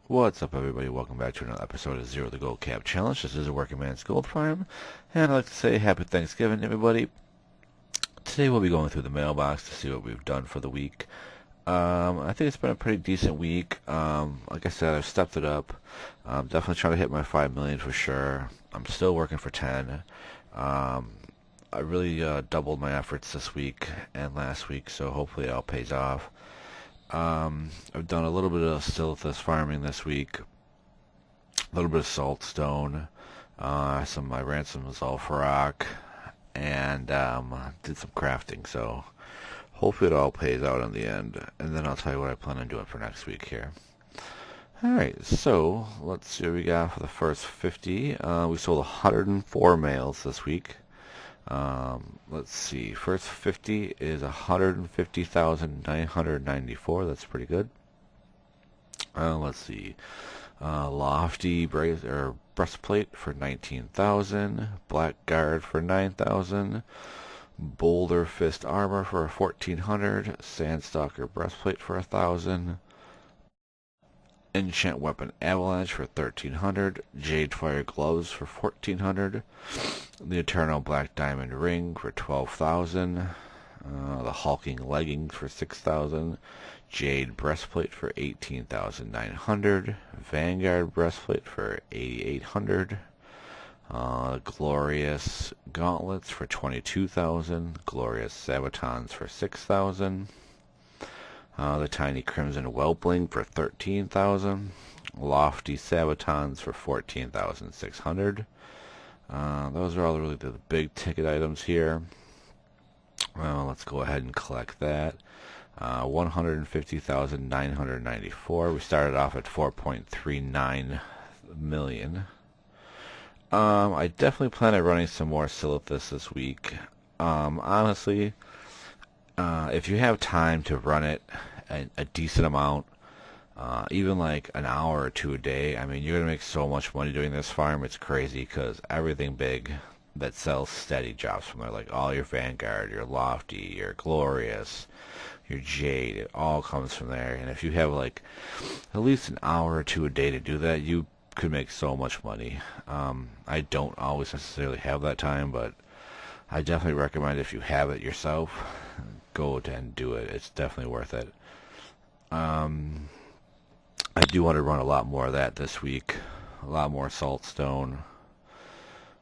What's up, everybody? Welcome back to another episode of Zero the Gold Cap Challenge. This is a Working Man's Gold Farm, and I'd like to say Happy Thanksgiving, everybody. Today we'll be going through the mailbox to see what we've done for the week. I think it's been a pretty decent week. Like I said, I've stepped it up. I'm definitely trying to hit my 5 million for sure. I'm still working for 10. I really doubled my efforts this week and last week, so hopefully it all pays off. I've done a little bit of silithus farming this week, a little bit of saltstone, I ran some Zul'Farrak, and did some crafting, so hopefully it all pays out in the end, and then I'll tell you what I plan on doing for next week here. Alright, so let's see what we got for the first 50. We sold 104 males this week. Let's see, first 50 is 150,994. That's pretty good. Let's see, lofty breastplate for 19,000, black guard for 9,000, boulder fist armor for 1,400, sandstalker breastplate for 1,000, enchant weapon avalanche for 1,300, jade fire gloves for 1,400, the eternal black diamond ring for 12,000, the hulking leggings for 6,000, jade breastplate for 18,900, vanguard breastplate for 8,800, glorious gauntlets for 22,000, glorious sabatons for 6,000, the tiny crimson whelpling for 13,000, lofty sabatons for 14,600. Those are all really the big ticket items here. Well, let's go ahead and collect that. 150,994. We started off at 4.39 million. I definitely plan on running some more silithus this week. Honestly, if you have time to run it a decent amount, even like an hour or two a day, I mean, you're going to make so much money doing this farm. It's crazy because everything big that sells steady drops from there, like all your vanguard, your lofty, your glorious, your jade, it all comes from there. And if you have like at least an hour or two a day to do that, you could make so much money. I don't always necessarily have that time, but I definitely recommend if you have it yourself, go and do it. It's definitely worth it. I do want to run a lot more of that this week, a lot more saltstone.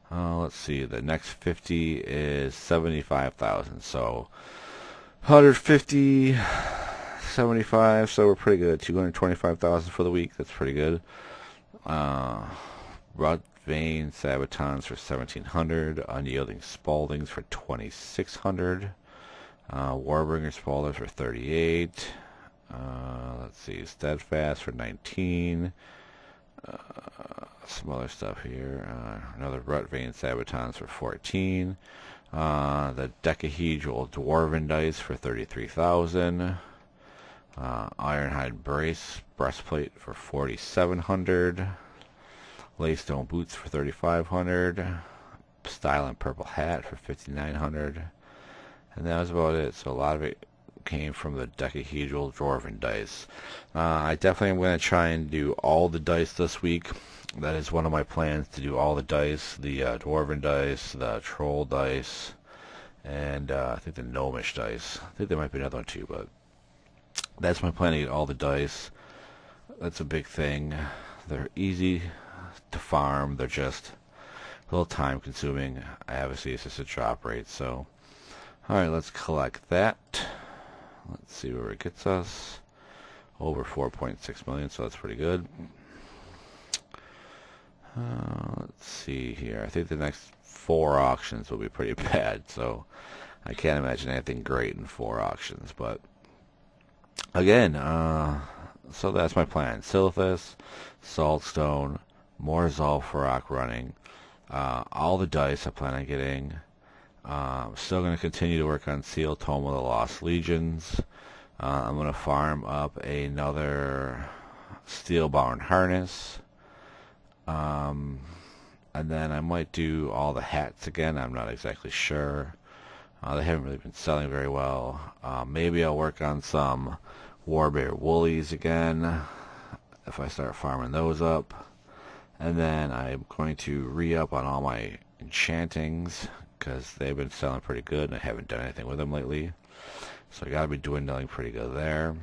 Let's see, the next 50 is 75,000, so 150, 75, so we're pretty good. 225,000 for the week, that's pretty good. Rut vein sabatons for 1,700, unyielding spaldings for 2,600, warbringer spalders for 38. Let's see, steadfast for 19. Some other stuff here. Another rut vein sabatons for 14. The decahedral dwarven dice for 33,000. Ironhide brace breastplate for 4,700. Laystone boots for 3,500. Style and purple hat for 5,900. And that was about it. So a lot of it came from the decahedral dwarven dice. I definitely am going to try and do all the dice this week. That is one of my plans, to do all the dice, the dwarven dice, the troll dice, and I think the gnomish dice. I think there might be another one too, but that's my plan, to get all the dice. That's a big thing. They're easy to farm. They're just a little time consuming. Obviously, it's just a drop rate. So, alright, let's collect that. Let's see where it gets us. Over 4.6 million, so that's pretty good. Let's see here. I think the next 4 auctions will be pretty bad, so I can't imagine anything great in 4 auctions. But again, so that's my plan. Silithus, saltstone, more Zul'Farrak running, all the dice I plan on getting. I'm still going to continue to work on Seal Tome of the Lost Legions. I'm going to farm up another Steel Bound Harness. And then I might do all the hats again. I'm not exactly sure. They haven't really been selling very well. Maybe I'll work on some Warbear Woolies again. if I start farming those up. And then I'm going to re-up on all my enchantings because they've been selling pretty good and I haven't done anything with them lately. So I got to be dwindling pretty good there.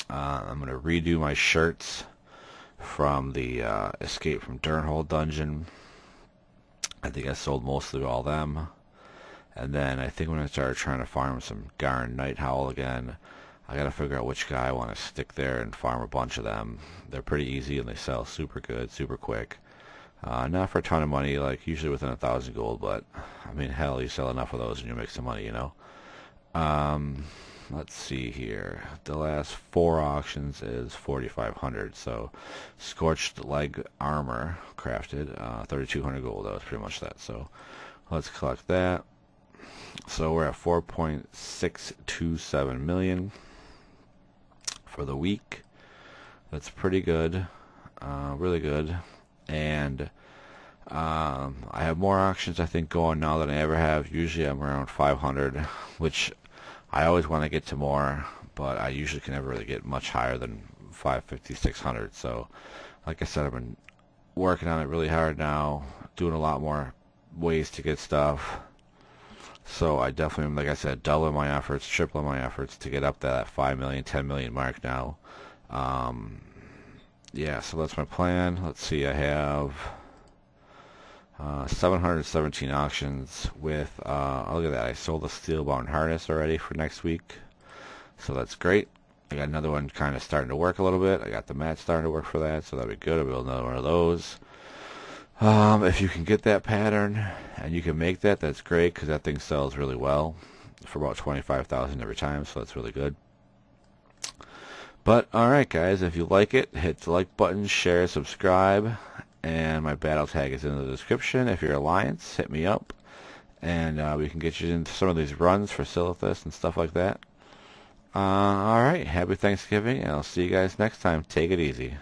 I'm going to redo my shirts from the Escape from Durnhole dungeon. I think I sold mostly all them. And then I think when I start trying to farm some Garn Nighthowl again, I got to figure out which guy I want to stick there and farm a bunch of them. They're pretty easy and they sell super good, super quick. Not for a ton of money, like usually within 1,000 gold, but I mean, hell, you sell enough of those and you make some money, you know. Let's see here. The last 4 auctions is 4,500. So scorched leg armor crafted, 3,200 gold. That was pretty much that. So let's collect that. So we're at 4.627 million for the week. That's pretty good, really good. And I have more auctions I think going now than I ever have. Usually I'm around 500, which I always want to get to more, but I usually can never really get much higher than 550, 600. So like I said, I've been working on it really hard now, doing a lot more ways to get stuff. So I definitely, like I said, doubling my efforts, tripling my efforts to get up to that 5 million, 10 million mark now. Yeah, so that's my plan. Let's see, I have 717 auctions with, look at that, I sold the Steelbound Harness already for next week. So that's great. I got another one kind of starting to work a little bit. I got the mat starting to work for that, so that'll be good. I'll build another one of those. If you can get that pattern and you can make that, that's great because that thing sells really well for about 25,000 every time, so that's really good. But alright guys, if you like it, hit the like button, share, subscribe, and my battle tag is in the description. If you're Alliance, hit me up and we can get you into some of these runs for Silithus and stuff like that. Alright, happy Thanksgiving and I'll see you guys next time. Take it easy.